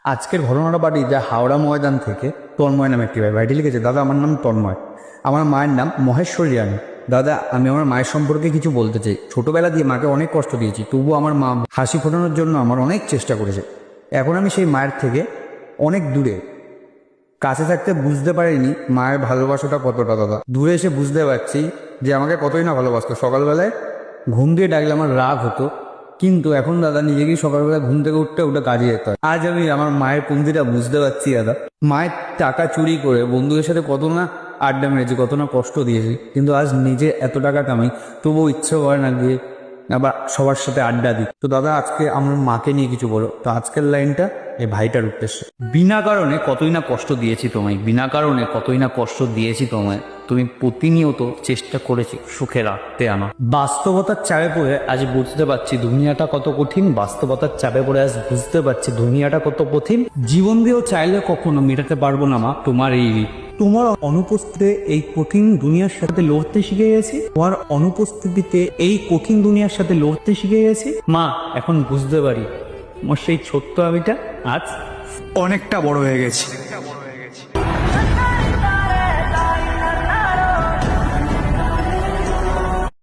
আজকের ঘটনাটা বাড়ি যা হাওড়া ময়দান থেকে তন্ময় নামে একটি ভাই ভাইটি লিখেছে, দাদা আমার নাম তন্ময়, আমার মায়ের নাম মহেশ্বরী রানী। দাদা আমি আমার মায়ের সম্পর্কে কিছু বলতে চাই। ছোটবেলা দিয়ে মাকে অনেক কষ্ট দিয়েছি, তবুও আমার মা হাসি ফোটানোর জন্য আমার অনেক চেষ্টা করেছে। এখন আমি সেই মায়ের থেকে অনেক দূরে, কাছে থাকতে বুঝতে পারিনি মায়ের ভালোবাসাটা কতটা। দাদা দূরে এসে বুঝতে পারছি যে আমাকে কতই না ভালোবাসতো। সকালবেলায় ঘুম দিয়ে ডাকলে আমার রাগ হতো, কিন্তু এখন দাদা নিজেকেই সকালবেলা ঘুম থেকে উঠতে উঠে কাজে যেতে হয়। আজ আমি আমার মায়ের পঙ্ক্তিটা বুঝতে পারছি। দাদা মায়ের টাকা চুরি করে বন্ধুদের সাথে কত না আড্ডা মেরেছি, কত না কষ্ট দিয়েছি, কিন্তু আজ নিজে এত টাকা কামাই তবুও ইচ্ছে করে না গিয়ে আবার সবার সাথে আড্ডা দিই। তো দাদা আজকে আমার মাকে নিয়ে কিছু বলো। তো আজকের লাইনটা এই ভাইটার উদ্দেশ্যে। বিনা কারণে কতই না কষ্ট দিয়েছি তোমায়, বিনা কারণে কতই না কষ্ট দিয়েছি তোমায়, তুমি প্রতিনিয়ত চেষ্টা করেছি সুখে রাখতে আমার। বাস্তবতার চাপে পড়ে আজ বুঝতে পারছি দুনিয়াটা কত কঠিন, বাস্তবতার চাপে পড়ে আজ বুঝতে পারছি দুনিয়াটা কত কঠিন। জীবন দিয়েও চাইলে কখনো মেটাতে পারবো না মা তোমার এই ঋণ। তোমার অনুপস্থিতিতে এই কঠিন দুনিয়ার সাথে লড়তে শিখে গেছি, তোমার অনুপস্থিতিতে এই কঠিন দুনিয়ার সাথে লড়তে শিখে গেছি মা। এখন বুঝতে পারি আমার সেই ছোট্ট আমিটা আজ অনেকটা বড় হয়ে গেছি।